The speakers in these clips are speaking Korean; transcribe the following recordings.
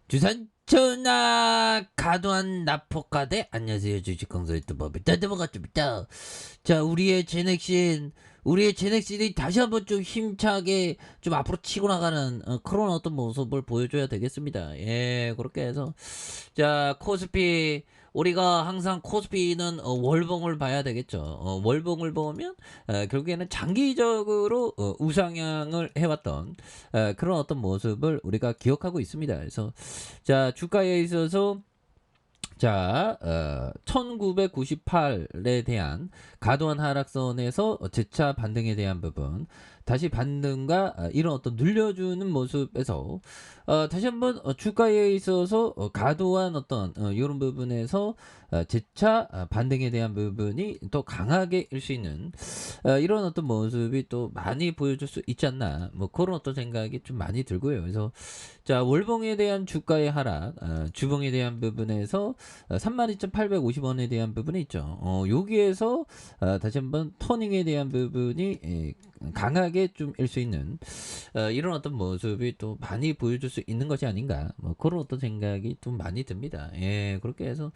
주산 전화 가도한 나포가대 안녕하세요 주식강사 유튜버 따드버가좀있다. 자 우리의 제넥신이 다시 한번 좀 힘차게 좀 앞으로 치고 나가는 그런 어떤 모습을 보여줘야 되겠습니다. 예, 그렇게 해서 자 코스피 우리가 항상 코스피는 월봉을 봐야 되겠죠. 월봉을 보면 결국에는 장기적으로 우상향을 해왔던 그런 어떤 모습을 우리가 기억하고 있습니다. 그래서 자 주가에 있어서 자, 1998에 대한 과도한 하락선에서 재차 반등에 대한 부분, 다시 반등과 이런 어떤 눌려주는 모습에서 다시 한번 주가에 있어서 과도한 어떤 이런 부분에서 재차 반등에 대한 부분이 또 강하게 일 수 있는 이런 어떤 모습이 또 많이 보여줄 수 있지 않나, 뭐 그런 어떤 생각이 좀 많이 들고요. 그래서 자 월봉에 대한 주가의 하락, 주봉에 대한 부분에서 32,850원에 대한 부분이 있죠. 여기에서 다시 한번 터닝에 대한 부분이 강하게 좀 일 수 있는 이런 어떤 모습이 또 많이 보여줄 수 있는 것이 아닌가, 뭐 그런 어떤 생각이 좀 많이 듭니다. 예, 그렇게 해서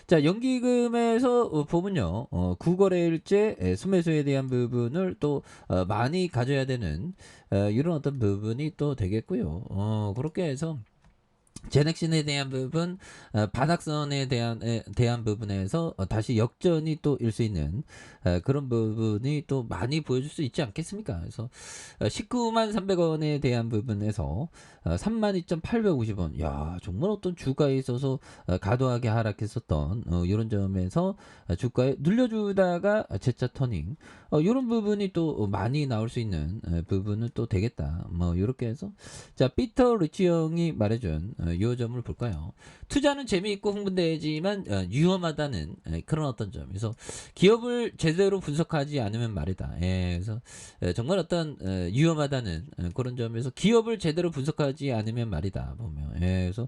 자 연기금에서 보면요, 구거래일제 순매수에 대한 부분을 또 많이 가져야 되는 이런 어떤 부분이 또 되겠고요. 그렇게 해서 제넥신에 대한 부분, 바닥선에 대한 부분에서 다시 역전이 또 일 수 있는 그런 부분이 또 많이 보여줄 수 있지 않겠습니까? 그래서 19만 300원에 대한 부분에서 32,850원, 야 정말 어떤 주가에 있어서 과도하게 하락했었던 이런 점에서 주가에 눌려주다가 재차 터닝, 이런 부분이 또 많이 나올 수 있는 부분은 또 되겠다. 뭐 이렇게 해서 자 피터 리치 형이 말해준 이 점을 볼까요? 투자는 재미있고 흥분되지만 위험하다는 그런 어떤 점. 그래서 기업을 제대로 분석하지 않으면 말이다. 예, 그래서 정말 어떤 위험하다는 그런 점에서 기업을 제대로 분석하지 않으면 말이다. 보면 예, 그래서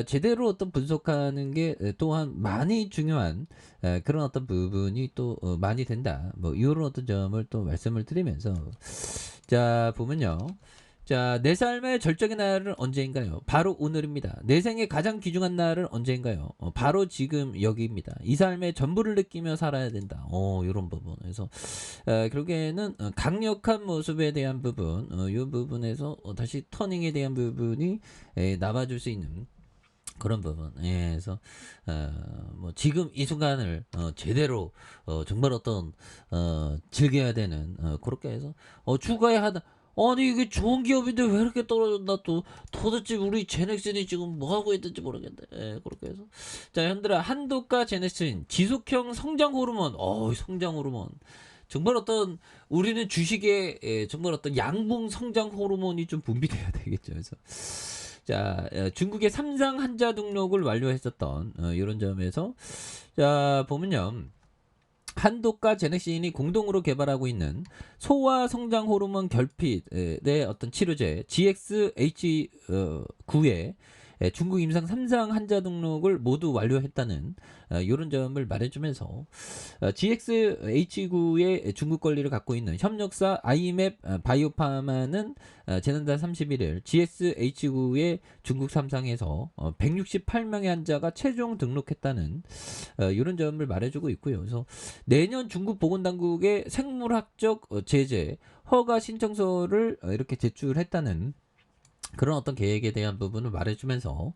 제대로 어떤 분석하는 게 또한 많이 중요한 그런 어떤 부분이 또 많이 된다. 뭐 이런 어떤 점을 또 말씀을 드리면서 자 보면요. 자, 내 삶의 절정의 날은 언제인가요? 바로 오늘입니다. 내 생의 가장 귀중한 날은 언제인가요? 바로 지금 여기입니다. 이 삶의 전부를 느끼며 살아야 된다. 이런 부분. 그래서 결국에는 강력한 모습에 대한 부분, 이 부분에서 다시 터닝에 대한 부분이 남아줄 수 있는 그런 부분. 예, 그래서 뭐 지금 이 순간을 제대로 정말 어떤 즐겨야 되는 그렇게 해서 추가해야 하다. 아니 이게 좋은 기업인데 왜 이렇게 떨어졌나, 또 도대체 우리 제넥슨이 지금 뭐 하고 있는지 모르겠네. 예, 그렇게 해서 자 현들아 한도가 제넥슨 지속형 성장 호르몬, 성장 호르몬 정말 어떤 우리는 주식에 정말 어떤 양봉 성장 호르몬이 좀 분비돼야 되겠죠. 그래서 자 중국의 삼상 한자 등록을 완료했었던 이런 점에서 자 보면요. 한독과 제넥신이 공동으로 개발하고 있는 소화 성장 호르몬 결핍의 어떤 치료제 GXH9의 중국 임상 3상 환자 등록을 모두 완료했다는 이런 점을 말해주면서 GXH9의 중국 권리를 갖고 있는 협력사 iMap 바이오파마는 지난달 31일 GXH9의 중국 3상에서 168명의 환자가 최종 등록했다는 이런 점을 말해주고 있고요. 그래서 내년 중국 보건당국의 생물학적 제재 허가 신청서를 이렇게 제출했다는 그런 어떤 계획에 대한 부분을 말해주면서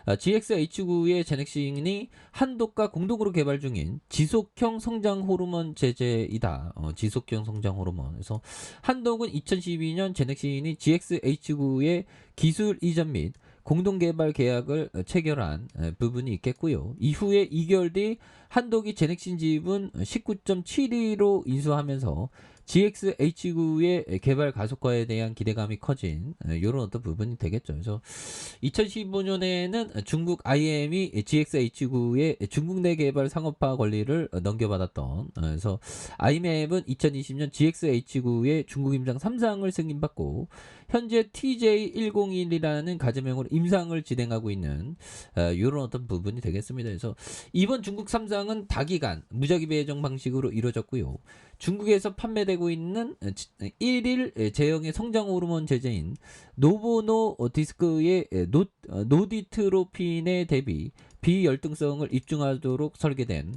GXH9의 제넥신이 한독과 공동으로 개발 중인 지속형 성장 호르몬 제제이다. 지속형 성장 호르몬. 그래서 한독은 2012년 제넥신이 GXH9의 기술 이전 및 공동 개발 계약을 체결한 부분이 있겠고요. 이후에 2개월 뒤 한독이 제넥신 지분 19.72로 인수하면서 GXH9의 개발 가속화에 대한 기대감이 커진 이런 어떤 부분이 되겠죠. 그래서 2015년에는 중국 IM이 GXH9의 중국 내 개발 상업화 권리를 넘겨받았던, 그래서 IM은 2020년 GXH9의 중국 임상 3상을 승인받고 현재 TJ101이라는 가제명으로 임상을 진행하고 있는 이런 어떤 부분이 되겠습니다. 그래서 이번 중국 3상은 다기간 무작위 배정 방식으로 이루어졌고요. 중국에서 판매되고 있는 1일 제형의 성장 호르몬 제제인 노보노 디스크의 노디트로핀에 대비 비열등성을 입증하도록 설계된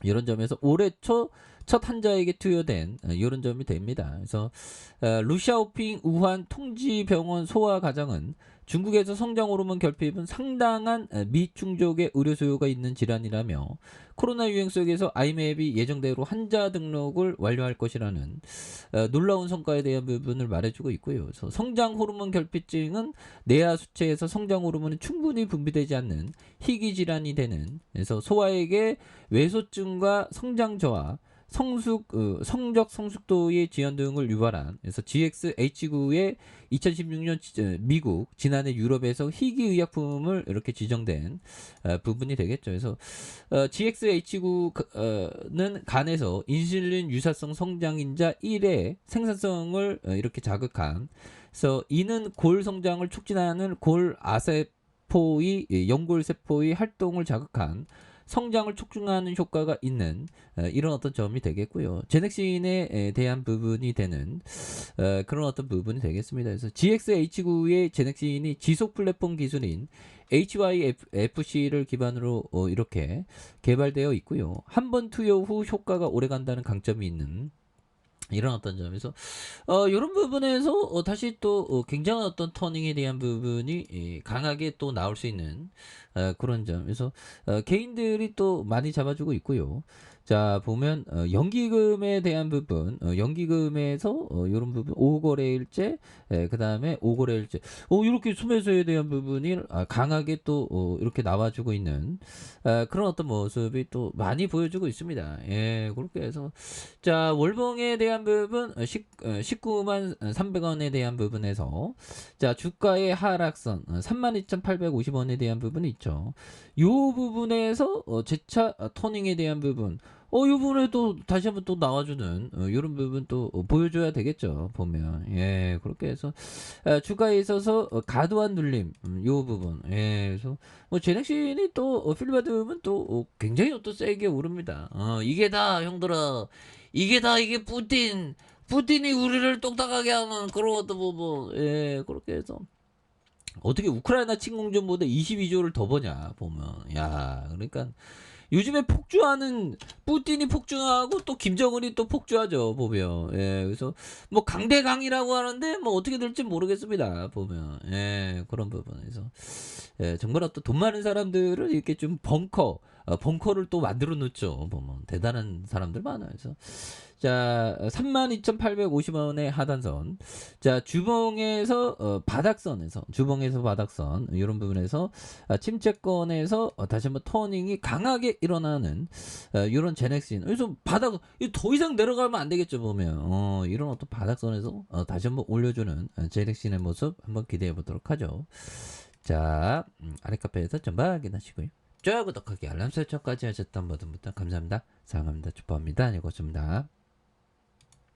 이런 점에서 올해 첫 환자에게 투여된 이런 점이 됩니다. 그래서 루샤오핑 우한 통지병원 소아 가정은 중국에서 성장 호르몬 결핍은 상당한 미충족의 의료 수요가 있는 질환이라며 코로나 유행 속에서 아이맵이 예정대로 환자 등록을 완료할 것이라는 놀라운 성과에 대한 부분을 말해주고 있고요. 그래서 성장 호르몬 결핍증은 뇌하 수체에서 성장 호르몬이 충분히 분비되지 않는 희귀 질환이 되는, 그래서 소아에게 외소증과 성장 저하, 성적 성숙도의 지연 등을 유발한, 그래서 GXH9의 2016년 미국, 지난해 유럽에서 희귀 의약품을 이렇게 지정된 부분이 되겠죠. 그래서 GXH9는 간에서 인슐린 유사성 성장인자 1의 생산성을 이렇게 자극한, 그래서 이는 골 성장을 促진하는 골 아세포의 연골 세포의 활동을 자극한 성장을 촉진하는 효과가 있는 이런 어떤 점이 되겠고요. 제넥신에 대한 부분이 되는 그런 어떤 부분이 되겠습니다. 그래서 GXH9의 제넥신이 지속 플랫폼 기술인 HYFC를 기반으로 이렇게 개발되어 있고요. 한 번 투여 후 효과가 오래 간다는 강점이 있는 이런 어떤 점에서 이런 부분에서 다시 또 굉장한 어떤 터닝에 대한 부분이 강하게 또 나올 수 있는 그런 점에서 개인들이 또 많이 잡아주고 있고요. 자 보면 연기금에 대한 부분, 연기금에서 이런 부분 5거래일제, 그 다음에 5거래일제, 이렇게 수매수에 대한 부분이 강하게 또 이렇게 나와주고 있는 그런 어떤 모습이 또 많이 보여주고 있습니다. 예, 그렇게 해서 자 월봉에 대한 부분 19만 300원에 대한 부분에서 자 주가의 하락선 32,850원에 대한 부분이 있죠. 이 부분에서 재차 터닝에 대한 부분, 이 부분에 또 다시 한번 또 나와주는 이런 부분 또 보여줘야 되겠죠. 보면 예 그렇게 해서 주가에 있어서 과도한 눌림, 이 부분, 예 그래서 뭐 제넥신이 또 필받으면 또 굉장히 또 세게 오릅니다. 이게 다 형들아, 이게 다 이게 푸틴이 우리를 똑딱하게 하는 그런 것도 예 그렇게 해서 어떻게 우크라이나 침공전보다 22조를 더 버냐 보면, 야 그러니까 요즘에 폭주하는 푸틴이 폭주하고 또 김정은이 또 폭주하죠 보면. 예 그래서 뭐 강대강이라고 하는데 뭐 어떻게 될지 모르겠습니다 보면. 예 그런 부분에서 예 정말 어떤 돈 많은 사람들은 이렇게 좀 벙커를 또 만들어 놓죠 보면. 대단한 사람들 많아요. 그래서 자 32,850원의 하단선, 자 주봉에서 바닥선 이런 부분에서 침체권에서 다시 한번 터닝이 강하게 일어나는 이런 제넥신, 그래서 바닥 더 이상 내려가면 안 되겠죠 보면. 이런 어떤 바닥선에서 다시 한번 올려주는 제넥신의 모습 한번 기대해 보도록 하죠. 자 아래 카페에서 전방 확인하시고요. 좋아요, 구독하기, 알람 설정까지 하셨던 모든 분들 감사합니다. 사랑합니다. 축복합니다. 안녕히 계십니다.